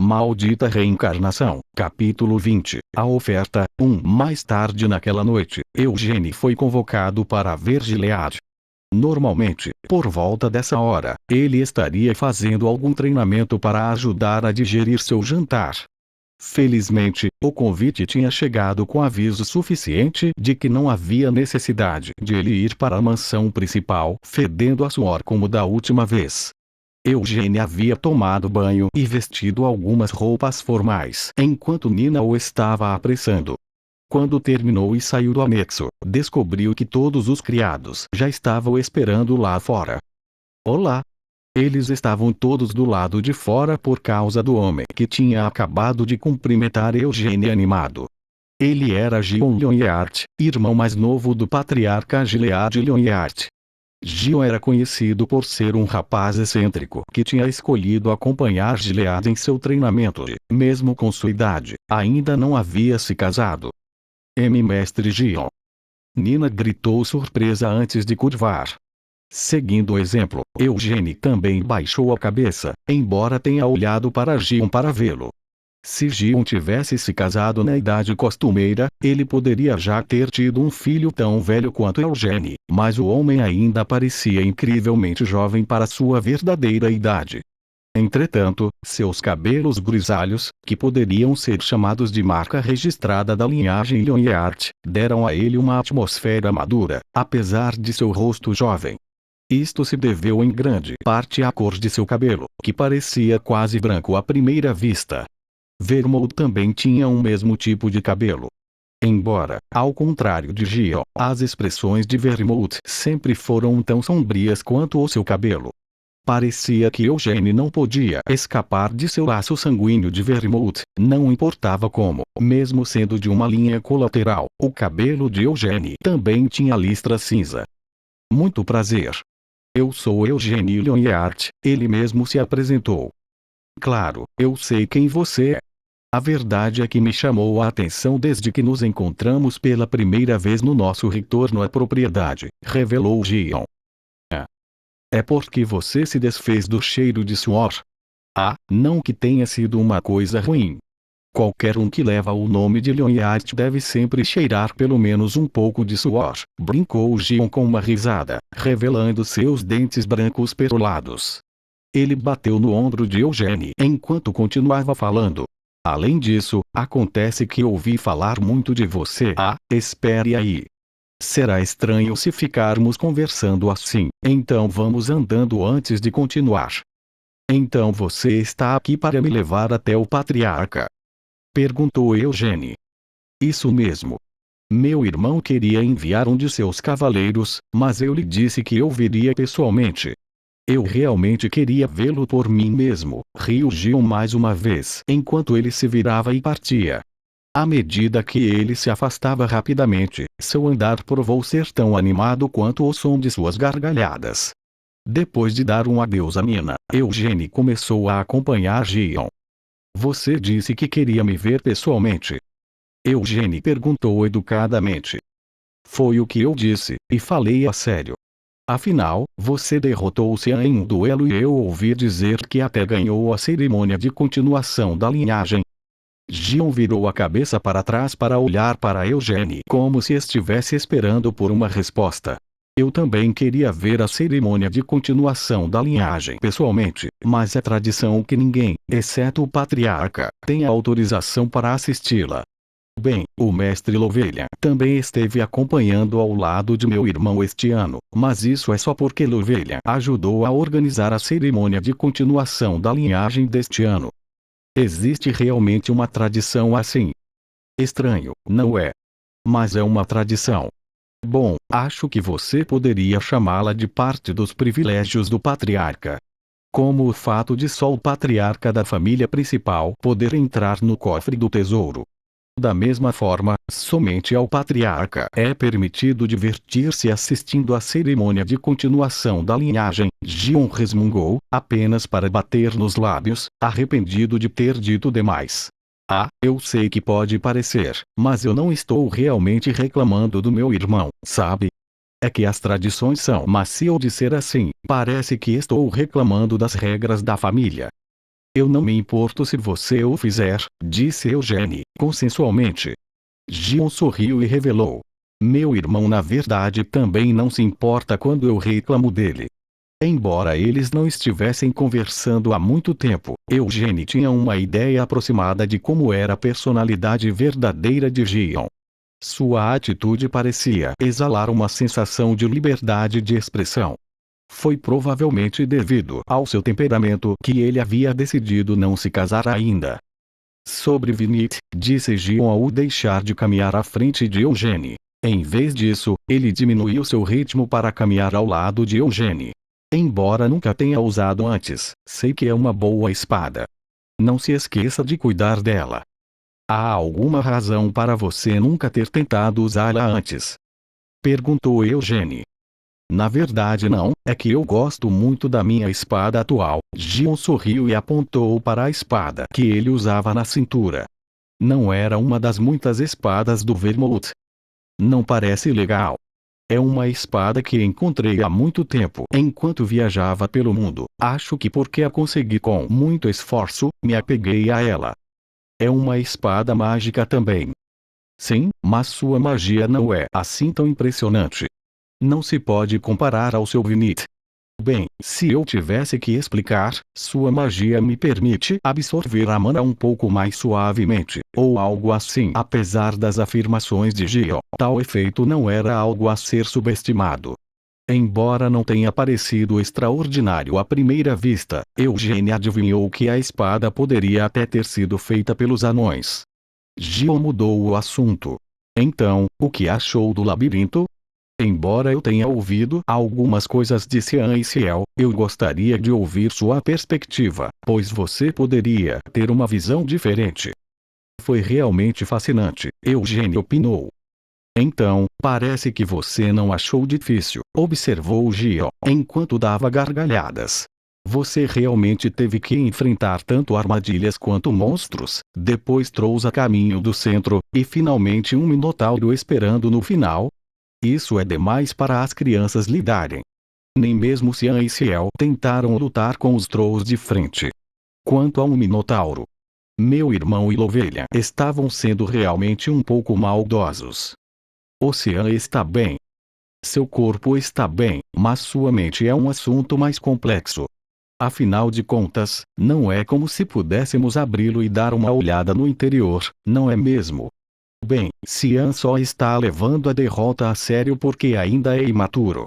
Maldita reencarnação. Capítulo 20. A oferta. 1. Mais tarde naquela noite, Eugênio foi convocado para ver Gilead. Normalmente, por volta dessa hora, ele estaria fazendo algum treinamento para ajudar a digerir seu jantar. Felizmente, o convite tinha chegado com aviso suficiente de que não havia necessidade de ele ir para a mansão principal fedendo a suor como da última vez. Eugênio havia tomado banho e vestido algumas roupas formais enquanto Nina o estava apressando. Quando terminou e saiu do anexo, descobriu que todos os criados já estavam esperando lá fora. Olá! Eles estavam todos do lado de fora por causa do homem que tinha acabado de cumprimentar Eugênio animado. Ele era Gion Lyonheart, irmão mais novo do patriarca Gilead Lyonheart. Gion era conhecido por ser um rapaz excêntrico que tinha escolhido acompanhar Gilead em seu treinamento e, mesmo com sua idade, ainda não havia se casado. Mestre Gion! Nina gritou surpresa antes de curvar. Seguindo o exemplo, Eugênio também baixou a cabeça, embora tenha olhado para Gion para vê-lo. Se Gion tivesse se casado na idade costumeira, ele poderia já ter tido um filho tão velho quanto Eugênio, mas o homem ainda parecia incrivelmente jovem para sua verdadeira idade. Entretanto, seus cabelos grisalhos, que poderiam ser chamados de marca registrada da linhagem Lyonheart, deram a ele uma atmosfera madura, apesar de seu rosto jovem. Isto se deveu em grande parte à cor de seu cabelo, que parecia quase branco à primeira vista. Vermouth também tinha o mesmo tipo de cabelo. Embora, ao contrário de Gion, as expressões de Vermouth sempre foram tão sombrias quanto o seu cabelo. Parecia que Eugênio não podia escapar de seu laço sanguíneo de Vermouth, não importava como, mesmo sendo de uma linha colateral, o cabelo de Eugênio também tinha listra cinza. Muito prazer. Eu sou Eugênio Lyonheart, ele mesmo se apresentou. Claro, eu sei quem você é. A verdade é que me chamou a atenção desde que nos encontramos pela primeira vez no nosso retorno à propriedade, revelou Gion. É porque você se desfez do cheiro de suor? Ah, não que tenha sido uma coisa ruim. Qualquer um que leva o nome de Lyonheart deve sempre cheirar pelo menos um pouco de suor, brincou Gion com uma risada, revelando seus dentes brancos perolados. Ele bateu no ombro de Eugênio enquanto continuava falando. Além disso, acontece que ouvi falar muito de você. Ah, espere aí. Será estranho se ficarmos conversando assim, então vamos andando antes de continuar. Então você está aqui para me levar até o patriarca? Perguntou Eugênio. Isso mesmo. Meu irmão queria enviar um de seus cavaleiros, mas eu lhe disse que eu viria pessoalmente. Eu realmente queria vê-lo por mim mesmo, riu Gion mais uma vez enquanto ele se virava e partia. À medida que ele se afastava rapidamente, seu andar provou ser tão animado quanto o som de suas gargalhadas. Depois de dar um adeus a Nina, Eugênio começou a acompanhar Gion. Você disse que queria me ver pessoalmente? Eugênio perguntou educadamente. Foi o que eu disse, e falei a sério. Afinal, você derrotou Cian em um duelo e eu ouvi dizer que até ganhou a cerimônia de continuação da linhagem. Gion virou a cabeça para trás para olhar para Eugênio como se estivesse esperando por uma resposta. Eu também queria ver a cerimônia de continuação da linhagem pessoalmente, mas é tradição que ninguém, exceto o patriarca, tenha autorização para assisti-la. Bem, o mestre Lovelha também esteve acompanhando ao lado de meu irmão este ano, mas isso é só porque Lovelha ajudou a organizar a cerimônia de continuação da linhagem deste ano. Existe realmente uma tradição assim? Estranho, não é? Mas é uma tradição. Bom, acho que você poderia chamá-la de parte dos privilégios do patriarca. Como o fato de só o patriarca da família principal poder entrar no cofre do tesouro. Da mesma forma, somente ao patriarca é permitido divertir-se assistindo à cerimônia de continuação da linhagem. Gion resmungou, apenas para bater nos lábios, arrependido de ter dito demais. Ah, eu sei que pode parecer, mas eu não estou realmente reclamando do meu irmão, sabe? É que as tradições são, mas se eu disser assim, parece que estou reclamando das regras da família. Eu não me importo se você o fizer, disse Eugênie, consensualmente. Gion sorriu e revelou. Meu irmão na verdade também não se importa quando eu reclamo dele. Embora eles não estivessem conversando há muito tempo, Eugênie tinha uma ideia aproximada de como era a personalidade verdadeira de Gion. Sua atitude parecia exalar uma sensação de liberdade de expressão. Foi provavelmente devido ao seu temperamento que ele havia decidido não se casar ainda. Sobre Vinit, disse Gion ao deixar de caminhar à frente de Eugênie. Em vez disso, ele diminuiu seu ritmo para caminhar ao lado de Eugênie. Embora nunca tenha usado antes, sei que é uma boa espada. Não se esqueça de cuidar dela. Há alguma razão para você nunca ter tentado usá-la antes? Perguntou Eugênie. Na verdade não, é que eu gosto muito da minha espada atual. Gion sorriu e apontou para a espada que ele usava na cintura. Não era uma das muitas espadas do Vermouth. Não parece legal. É uma espada que encontrei há muito tempo enquanto viajava pelo mundo. Acho que porque a consegui com muito esforço, me apeguei a ela. É uma espada mágica também. Sim, mas sua magia não é assim tão impressionante. Não se pode comparar ao seu Vinit. Bem, se eu tivesse que explicar, sua magia me permite absorver a mana um pouco mais suavemente, ou algo assim. Apesar das afirmações de Gion, tal efeito não era algo a ser subestimado. Embora não tenha parecido extraordinário à primeira vista, Eugênie adivinhou que a espada poderia até ter sido feita pelos anões. Gion mudou o assunto. Então, o que achou do labirinto? Embora eu tenha ouvido algumas coisas de Xian e Ciel, eu gostaria de ouvir sua perspectiva, pois você poderia ter uma visão diferente. Foi realmente fascinante, Eugênie opinou. Então, parece que você não achou difícil, observou Gion, enquanto dava gargalhadas. Você realmente teve que enfrentar tanto armadilhas quanto monstros, depois trouxe a caminho do centro, e finalmente um minotauro esperando no final? Isso é demais para as crianças lidarem. Nem mesmo Xian e Ciel tentaram lutar com os trolls de frente. Quanto ao minotauro, meu irmão e Lovelha estavam sendo realmente um pouco maldosos. O Xian está bem. Seu corpo está bem, mas sua mente é um assunto mais complexo. Afinal de contas, não é como se pudéssemos abri-lo e dar uma olhada no interior, não é mesmo? Bem, Xian só está levando a derrota a sério porque ainda é imaturo.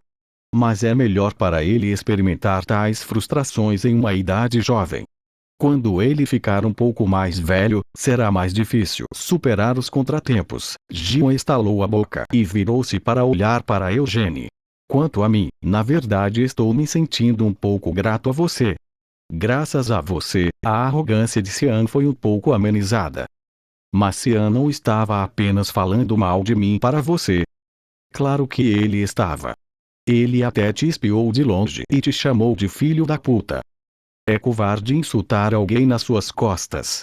Mas é melhor para ele experimentar tais frustrações em uma idade jovem. Quando ele ficar um pouco mais velho, será mais difícil superar os contratempos. Gion estalou a boca e virou-se para olhar para Eugênie. Quanto a mim, na verdade estou me sentindo um pouco grato a você. Graças a você, a arrogância de Xian foi um pouco amenizada. Mas Xian não estava apenas falando mal de mim para você. Claro que ele estava. Ele até te espiou de longe e te chamou de filho da puta. É covarde insultar alguém nas suas costas.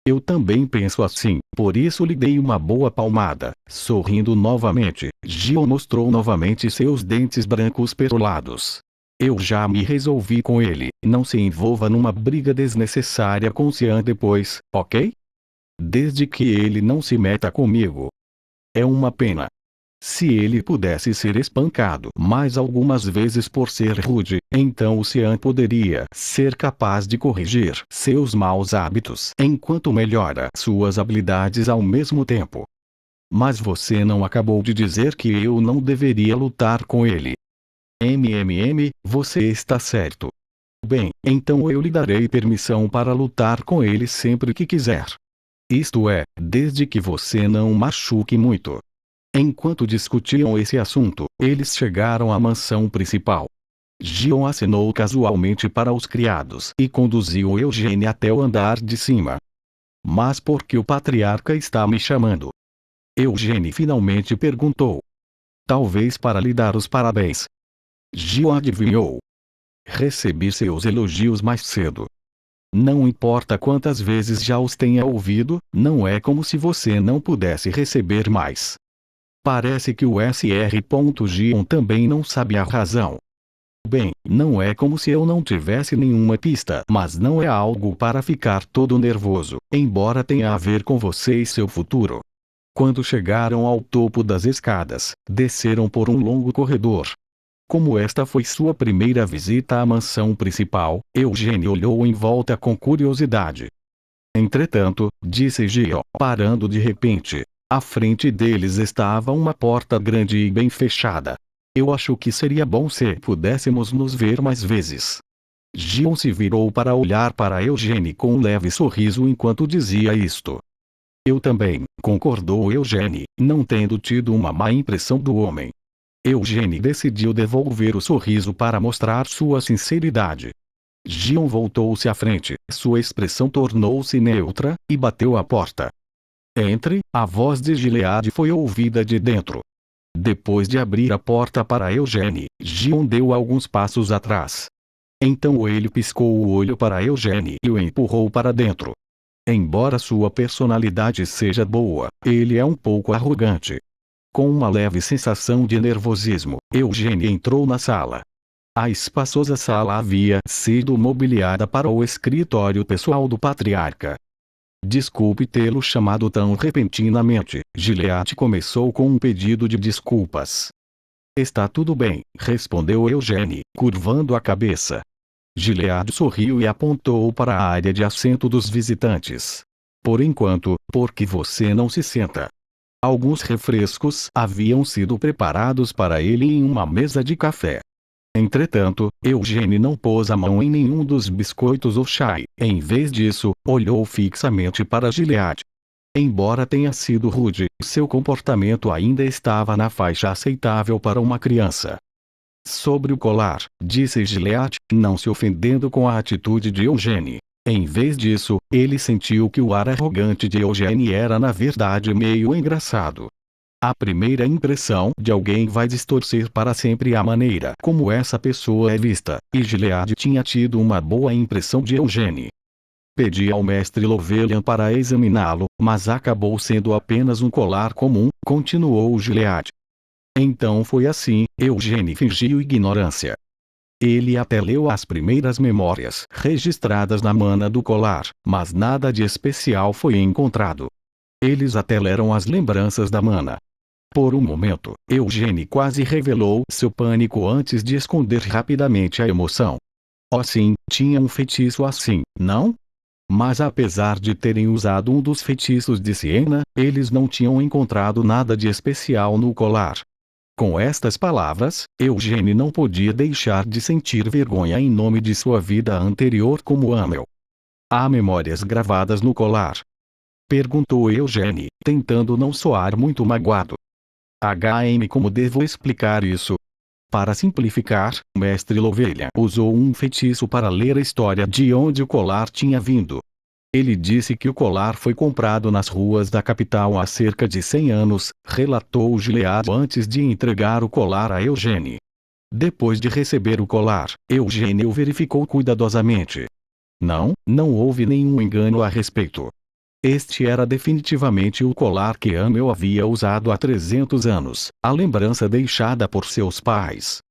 Eu também penso assim, por isso lhe dei uma boa palmada. Sorrindo novamente, Gion mostrou novamente seus dentes brancos perolados. Eu já me resolvi com ele, não se envolva numa briga desnecessária com Xian depois, ok? Desde que ele não se meta comigo. É uma pena. Se ele pudesse ser espancado mais algumas vezes por ser rude, então o Xian poderia ser capaz de corrigir seus maus hábitos enquanto melhora suas habilidades ao mesmo tempo. Mas você não acabou de dizer que eu não deveria lutar com ele. Você está certo. Bem, então eu lhe darei permissão para lutar com ele sempre que quiser. Isto é, desde que você não machuque muito. Enquanto discutiam esse assunto, eles chegaram à mansão principal. Gion acenou casualmente para os criados e conduziu Eugênie até o andar de cima. Mas por que o patriarca está me chamando? Eugênie finalmente perguntou. Talvez para lhe dar os parabéns. Gion adivinhou. Recebi seus elogios mais cedo. Não importa quantas vezes já os tenha ouvido, não é como se você não pudesse receber mais. Parece que o Sr. Gion também não sabe a razão. Bem, não é como se eu não tivesse nenhuma pista, mas não é algo para ficar todo nervoso, embora tenha a ver com você e seu futuro. Quando chegaram ao topo das escadas, desceram por um longo corredor. Como esta foi sua primeira visita à mansão principal, Eugênie olhou em volta com curiosidade. Entretanto, disse Gio, parando de repente. À frente deles estava uma porta grande e bem fechada. Eu acho que seria bom se pudéssemos nos ver mais vezes. Gion se virou para olhar para Eugênie com um leve sorriso enquanto dizia isto. Eu também, concordou Eugênie, não tendo tido uma má impressão do homem. Eugênie decidiu devolver o sorriso para mostrar sua sinceridade. Gion voltou-se à frente, sua expressão tornou-se neutra, e bateu à porta. Entre, a voz de Gilead foi ouvida de dentro. Depois de abrir a porta para Eugênie, Gion deu alguns passos atrás. Então ele piscou o olho para Eugênie e o empurrou para dentro. Embora sua personalidade seja boa, ele é um pouco arrogante. Com uma leve sensação de nervosismo, Eugênie entrou na sala. A espaçosa sala havia sido mobiliada para o escritório pessoal do patriarca. Desculpe tê-lo chamado tão repentinamente, Gilead começou com um pedido de desculpas. Está tudo bem, respondeu Eugênie, curvando a cabeça. Gilead sorriu e apontou para a área de assento dos visitantes. Por enquanto, por que você não se senta? Alguns refrescos haviam sido preparados para ele em uma mesa de café. Entretanto, Eugênie não pôs a mão em nenhum dos biscoitos ou chá e, em vez disso, olhou fixamente para Gilead. Embora tenha sido rude, seu comportamento ainda estava na faixa aceitável para uma criança. Sobre o colar, disse Gilead, não se ofendendo com a atitude de Eugênie. Em vez disso, ele sentiu que o ar arrogante de Eugênie era na verdade meio engraçado. A primeira impressão de alguém vai distorcer para sempre a maneira como essa pessoa é vista, e Gilead tinha tido uma boa impressão de Eugênie. Pedi ao mestre Lovelian para examiná-lo, mas acabou sendo apenas um colar comum, continuou Gilead. Então foi assim, Eugênie fingiu ignorância. Ele até leu as primeiras memórias registradas na mana do colar, mas nada de especial foi encontrado. Eles até leram as lembranças da mana. Por um momento, Eugênie quase revelou seu pânico antes de esconder rapidamente a emoção. Oh sim, tinha um feitiço assim, não? Mas apesar de terem usado um dos feitiços de Siena, eles não tinham encontrado nada de especial no colar. Com estas palavras, Eugênie não podia deixar de sentir vergonha em nome de sua vida anterior como Amel. Há memórias gravadas no colar? Perguntou Eugênie, tentando não soar muito magoado. Como devo explicar isso? Para simplificar, o mestre Lovelian usou um feitiço para ler a história de onde o colar tinha vindo. Ele disse que o colar foi comprado nas ruas da capital há cerca de 100 anos, relatou Gilead antes de entregar o colar a Eugênie. Depois de receber o colar, Eugênie o verificou cuidadosamente. Não houve nenhum engano a respeito. Este era definitivamente o colar que Amel havia usado há 300 anos, a lembrança deixada por seus pais.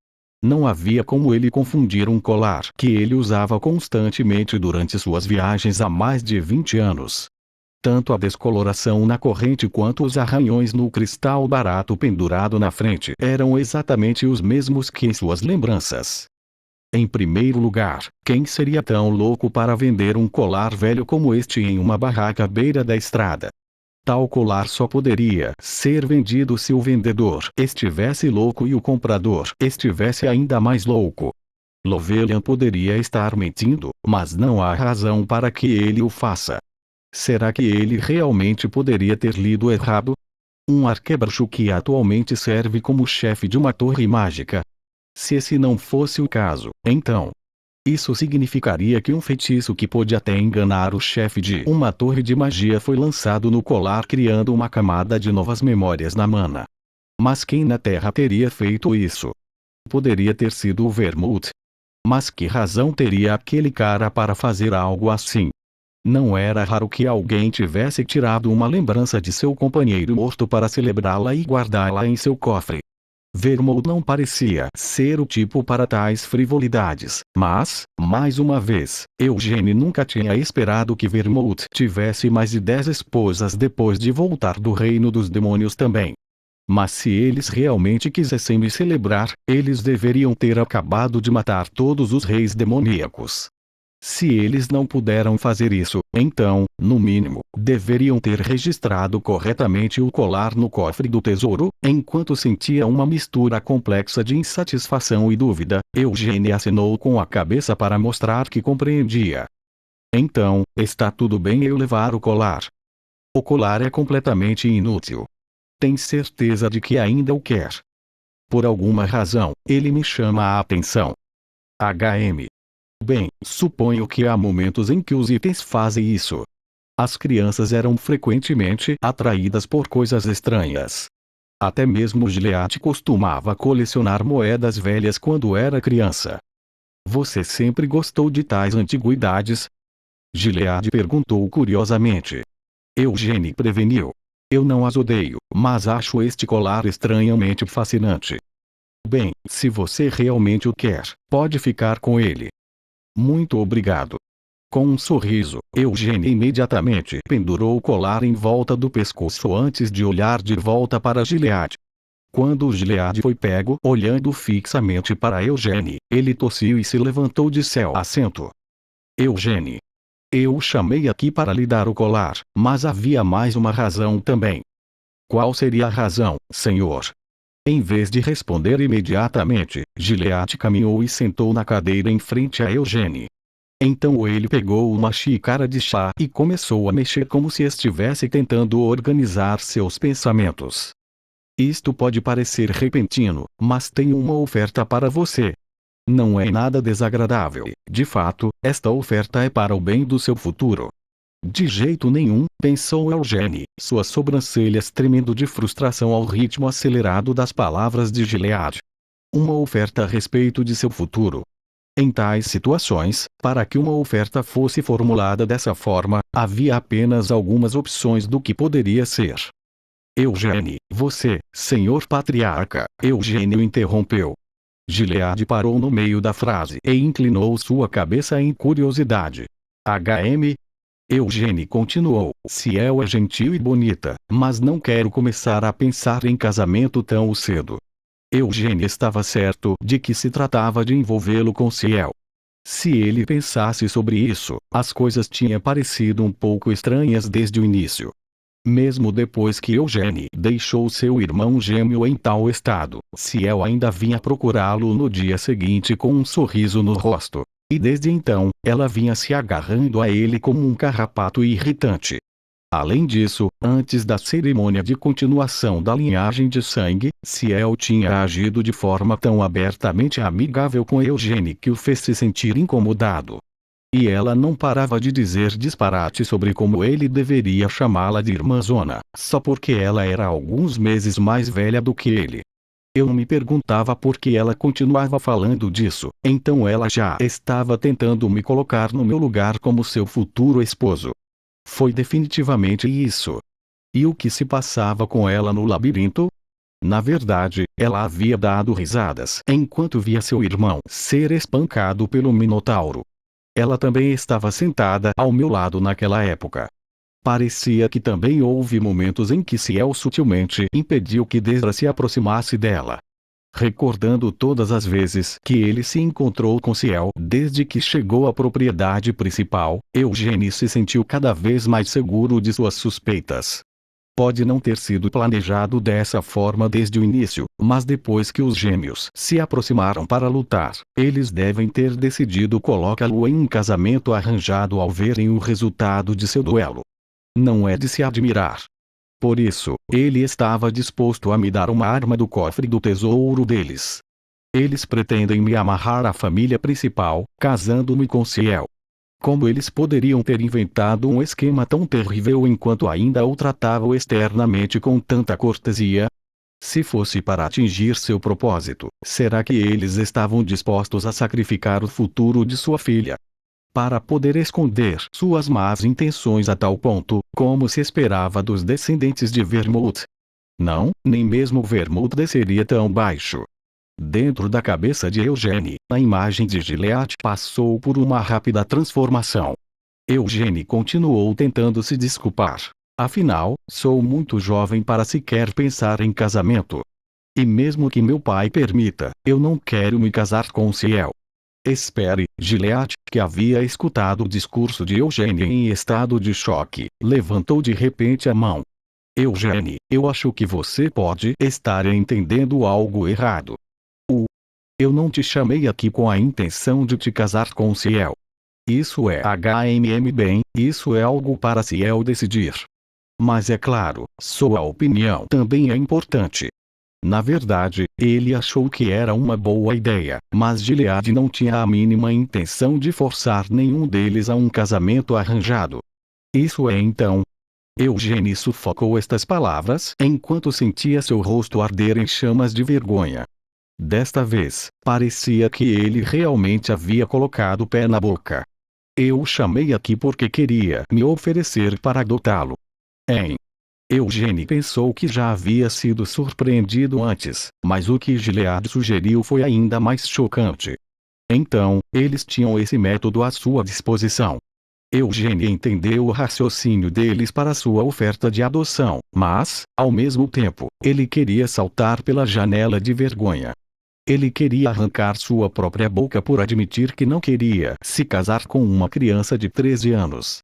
Não havia como ele confundir um colar que ele usava constantemente durante suas viagens há mais de 20 anos. Tanto a descoloração na corrente quanto os arranhões no cristal barato pendurado na frente eram exatamente os mesmos que em suas lembranças. Em primeiro lugar, quem seria tão louco para vender um colar velho como este em uma barraca à beira da estrada? Tal colar só poderia ser vendido se o vendedor estivesse louco e o comprador estivesse ainda mais louco. Lovelian poderia estar mentindo, mas não há razão para que ele o faça. Será que ele realmente poderia ter lido errado? Um arquebruxo que atualmente serve como chefe de uma torre mágica. Se esse não fosse o caso, então, isso significaria que um feitiço que pôde até enganar o chefe de uma torre de magia foi lançado no colar criando uma camada de novas memórias na mana. Mas quem na Terra teria feito isso? Poderia ter sido o Vermouth. Mas que razão teria aquele cara para fazer algo assim? Não era raro que alguém tivesse tirado uma lembrança de seu companheiro morto para celebrá-la e guardá-la em seu cofre. Vermouth não parecia ser o tipo para tais frivolidades, mas, mais uma vez, Eugene nunca tinha esperado que Vermouth tivesse mais de 10 esposas depois de voltar do reino dos demônios também. Mas se eles realmente quisessem me celebrar, eles deveriam ter acabado de matar todos os reis demoníacos. Se eles não puderam fazer isso, então, no mínimo, deveriam ter registrado corretamente o colar no cofre do tesouro. Enquanto sentia uma mistura complexa de insatisfação e dúvida, Eugene acenou com a cabeça para mostrar que compreendia. Então, está tudo bem eu levar o colar. O colar é completamente inútil. Tem certeza de que ainda o quer? Por alguma razão, ele me chama a atenção. HM. Bem, suponho que há momentos em que os itens fazem isso. As crianças eram frequentemente atraídas por coisas estranhas. Até mesmo Gilead costumava colecionar moedas velhas quando era criança. Você sempre gostou de tais antiguidades? Gilead perguntou curiosamente. Eugene preveniu. Eu não as odeio, mas acho este colar estranhamente fascinante. Bem, se você realmente o quer, pode ficar com ele. Muito obrigado. Com um sorriso, Eugene imediatamente pendurou o colar em volta do pescoço antes de olhar de volta para Gilead. Quando Gilead foi pego olhando fixamente para Eugene, ele tossiu e se levantou de seu assento. Eugene. Eu o chamei aqui para lhe dar o colar, mas havia mais uma razão também. Qual seria a razão, senhor? Em vez de responder imediatamente, Gilead caminhou e sentou na cadeira em frente a Eugene. Então ele pegou uma xícara de chá e começou a mexer como se estivesse tentando organizar seus pensamentos. Isto pode parecer repentino, mas tenho uma oferta para você. Não é nada desagradável, de fato, esta oferta é para o bem do seu futuro. De jeito nenhum, pensou Eugene, suas sobrancelhas tremendo de frustração ao ritmo acelerado das palavras de Gilead. Uma oferta a respeito de seu futuro. Em tais situações, para que uma oferta fosse formulada dessa forma, havia apenas algumas opções do que poderia ser. Eugene, você, senhor patriarca, Eugênio interrompeu. Gilead parou no meio da frase e inclinou sua cabeça em curiosidade. HM? Eugene continuou, Ciel é gentil e bonita, mas não quero começar a pensar em casamento tão cedo. Eugene estava certo de que se tratava de envolvê-lo com Ciel. Se ele pensasse sobre isso, as coisas tinham parecido um pouco estranhas desde o início. Mesmo depois que Eugene deixou seu irmão gêmeo em tal estado, Ciel ainda vinha procurá-lo no dia seguinte com um sorriso no rosto. E desde então, ela vinha se agarrando a ele como um carrapato irritante. Além disso, antes da cerimônia de continuação da linhagem de sangue, Ciel tinha agido de forma tão abertamente amigável com Eugene que o fez se sentir incomodado. E ela não parava de dizer disparate sobre como ele deveria chamá-la de irmãzona, só porque ela era alguns meses mais velha do que ele. Eu me perguntava por que ela continuava falando disso, então ela já estava tentando me colocar no meu lugar como seu futuro esposo. Foi definitivamente isso. E o que se passava com ela no labirinto? Na verdade, ela havia dado risadas enquanto via seu irmão ser espancado pelo Minotauro. Ela também estava sentada ao meu lado naquela época. Parecia que também houve momentos em que Ciel sutilmente impediu que Desra se aproximasse dela. Recordando todas as vezes que ele se encontrou com Ciel desde que chegou à propriedade principal, Eugene se sentiu cada vez mais seguro de suas suspeitas. Pode não ter sido planejado dessa forma desde o início, mas depois que os gêmeos se aproximaram para lutar, eles devem ter decidido colocá-lo em um casamento arranjado ao verem o resultado de seu duelo. Não é de se admirar. Por isso, ele estava disposto a me dar uma arma do cofre do tesouro deles. Eles pretendem me amarrar à família principal, casando-me com Ciel. Como eles poderiam ter inventado um esquema tão terrível enquanto ainda o tratavam externamente com tanta cortesia? Se fosse para atingir seu propósito, será que eles estavam dispostos a sacrificar o futuro de sua filha? Para poder esconder suas más intenções a tal ponto, como se esperava dos descendentes de Vermouth. Não, nem mesmo o vermudo desceria tão baixo. Dentro da cabeça de Eugênie, a imagem de Gilead passou por uma rápida transformação. Eugênie continuou tentando se desculpar. Afinal, sou muito jovem para sequer pensar em casamento. E mesmo que meu pai permita, eu não quero me casar com Ciel. Espere, Gilead, que havia escutado o discurso de Eugênie em estado de choque, levantou de repente a mão. Eugênie, eu acho que você pode estar entendendo algo errado. Eu não te chamei aqui com a intenção de te casar com Ciel. Isso é bem, isso é algo para Ciel decidir. Mas é claro, sua opinião também é importante. Na verdade, ele achou que era uma boa ideia, mas Gilead não tinha a mínima intenção de forçar nenhum deles a um casamento arranjado. Isso é então. Eugênie sufocou estas palavras enquanto sentia seu rosto arder em chamas de vergonha. Desta vez, parecia que ele realmente havia colocado o pé na boca. Eu o chamei aqui porque queria me oferecer para adotá-lo. Eugênie pensou que já havia sido surpreendido antes, mas o que Gilead sugeriu foi ainda mais chocante. Então, eles tinham esse método à sua disposição. Eugênie entendeu o raciocínio deles para sua oferta de adoção, mas, ao mesmo tempo, ele queria saltar pela janela de vergonha. Ele queria arrancar sua própria boca por admitir que não queria se casar com uma criança de 13 anos.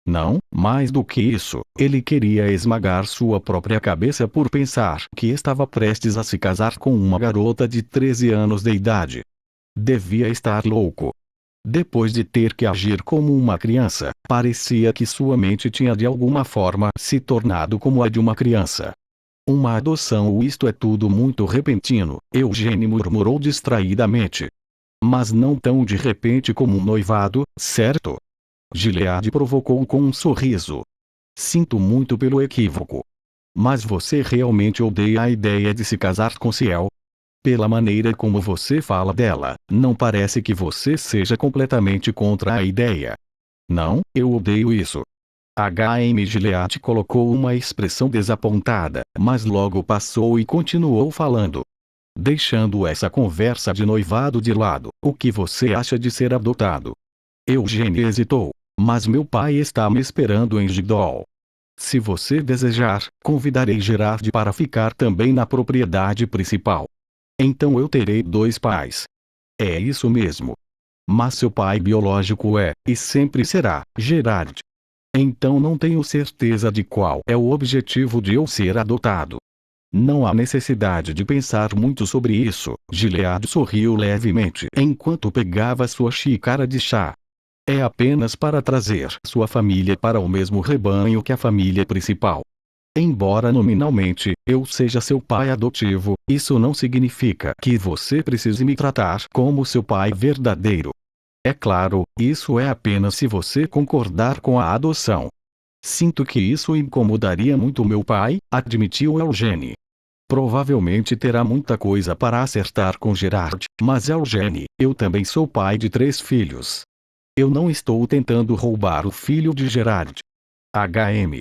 Não, mais do que isso, ele queria esmagar sua própria cabeça por pensar que estava prestes a se casar com uma garota de 13 anos de idade. Devia estar louco. Depois de ter que agir como uma criança, parecia que sua mente tinha de alguma forma se tornado como a de uma criança. Uma adoção, isto é tudo muito repentino, Eugênie murmurou distraidamente. Mas não tão de repente como um noivado, certo? Gilead provocou com um sorriso. Sinto muito pelo equívoco. Mas você realmente odeia a ideia de se casar com Ciel? Pela maneira como você fala dela, não parece que você seja completamente contra a ideia. Não, eu odeio isso. Gilead colocou uma expressão desapontada, mas logo passou e continuou falando. Deixando essa conversa de noivado de lado, o que você acha de ser adotado? Eugênie hesitou, mas meu pai está me esperando em Gidol. Se você desejar, convidarei Gerard para ficar também na propriedade principal. Então eu terei 2 pais. É isso mesmo. Mas seu pai biológico é, e sempre será, Gerard. Então não tenho certeza de qual é o objetivo de eu ser adotado. Não há necessidade de pensar muito sobre isso, Gilead sorriu levemente enquanto pegava sua xícara de chá. É apenas para trazer sua família para o mesmo rebanho que a família principal. Embora nominalmente eu seja seu pai adotivo, isso não significa que você precise me tratar como seu pai verdadeiro. É claro, isso é apenas se você concordar com a adoção. Sinto que isso incomodaria muito meu pai, admitiu Eugênie. Provavelmente terá muita coisa para acertar com Gerard, mas Eugênie, eu também sou pai de 3 filhos. Eu não estou tentando roubar o filho de Gerard.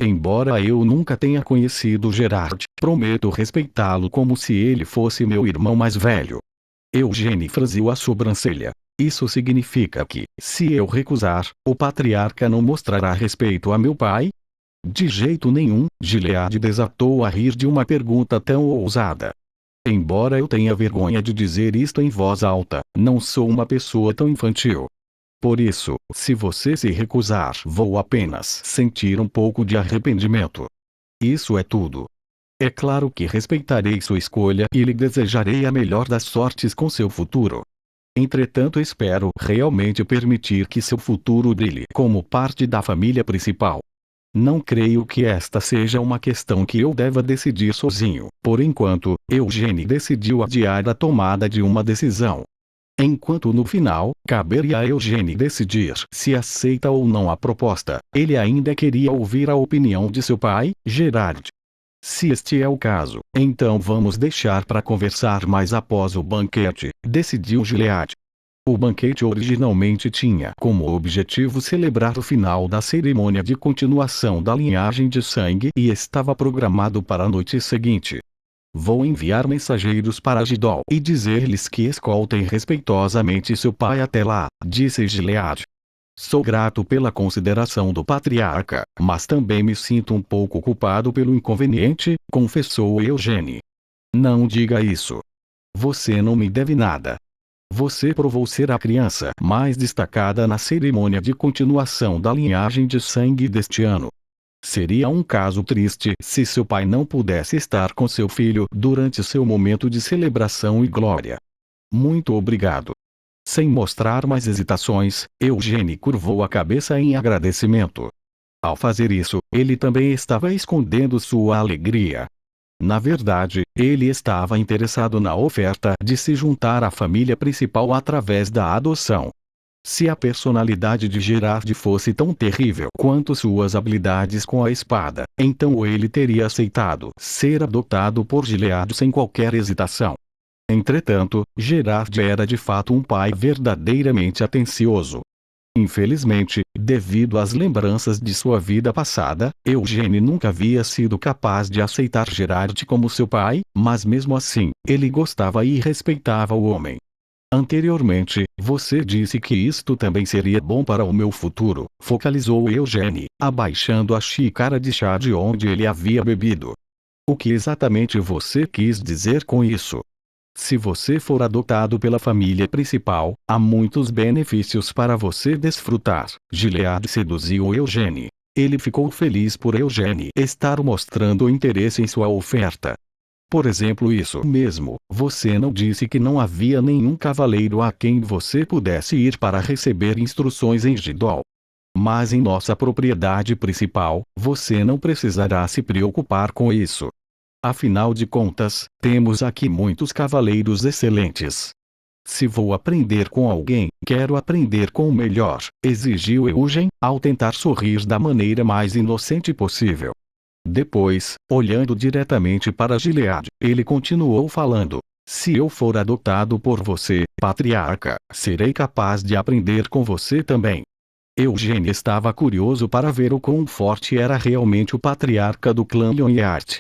Embora eu nunca tenha conhecido Gerard, prometo respeitá-lo como se ele fosse meu irmão mais velho. Eugênie franziu a sobrancelha. Isso significa que, se eu recusar, o patriarca não mostrará respeito a meu pai? De jeito nenhum, Gilead desatou a rir de uma pergunta tão ousada. Embora eu tenha vergonha de dizer isto em voz alta, não sou uma pessoa tão infantil. Por isso, se você se recusar, vou apenas sentir um pouco de arrependimento. Isso é tudo. É claro que respeitarei sua escolha e lhe desejarei a melhor das sortes com seu futuro. Entretanto, espero realmente permitir que seu futuro brilhe como parte da família principal. Não creio que esta seja uma questão que eu deva decidir sozinho. Por enquanto, Eugênie decidiu adiar a tomada de uma decisão. Enquanto no final, caberia a Eugênie decidir se aceita ou não a proposta, ele ainda queria ouvir a opinião de seu pai, Gerard. Se este é o caso, então vamos deixar para conversar mais após o banquete, decidiu Gilead. O banquete originalmente tinha como objetivo celebrar o final da cerimônia de continuação da linhagem de sangue e estava programado para a noite seguinte. Vou enviar mensageiros para Gidol e dizer-lhes que escoltem respeitosamente seu pai até lá, disse Gilead. Sou grato pela consideração do patriarca, mas também me sinto um pouco culpado pelo inconveniente, confessou Eugênie. Não diga isso. Você não me deve nada. Você provou ser a criança mais destacada na cerimônia de continuação da linhagem de sangue deste ano. Seria um caso triste se seu pai não pudesse estar com seu filho durante seu momento de celebração e glória. Muito obrigado. Sem mostrar mais hesitações, Eugênie curvou a cabeça em agradecimento. Ao fazer isso, ele também estava escondendo sua alegria. Na verdade, ele estava interessado na oferta de se juntar à família principal através da adoção. Se a personalidade de Gerard fosse tão terrível quanto suas habilidades com a espada, então ele teria aceitado ser adotado por Gilead sem qualquer hesitação. Entretanto, Gerard era de fato um pai verdadeiramente atencioso. Infelizmente, devido às lembranças de sua vida passada, Eugênie nunca havia sido capaz de aceitar Gerard como seu pai, mas mesmo assim, ele gostava e respeitava o homem. Anteriormente, você disse que isto também seria bom para o meu futuro, focalizou Eugênie, abaixando a xícara de chá de onde ele havia bebido. O que exatamente você quis dizer com isso? Se você for adotado pela família principal, há muitos benefícios para você desfrutar. Gilead seduziu Eugênie. Ele ficou feliz por Eugênie estar mostrando interesse em sua oferta. Por exemplo, isso mesmo, você não disse que não havia nenhum cavaleiro a quem você pudesse ir para receber instruções em Gidol. Mas em nossa propriedade principal, você não precisará se preocupar com isso. Afinal de contas, temos aqui muitos cavaleiros excelentes. Se vou aprender com alguém, quero aprender com o melhor, exigiu Eugênie, ao tentar sorrir da maneira mais inocente possível. Depois, olhando diretamente para Gilead, ele continuou falando. Se eu for adotado por você, patriarca, serei capaz de aprender com você também. Eugênie estava curioso para ver o quão forte era realmente o patriarca do clã Lyonheart.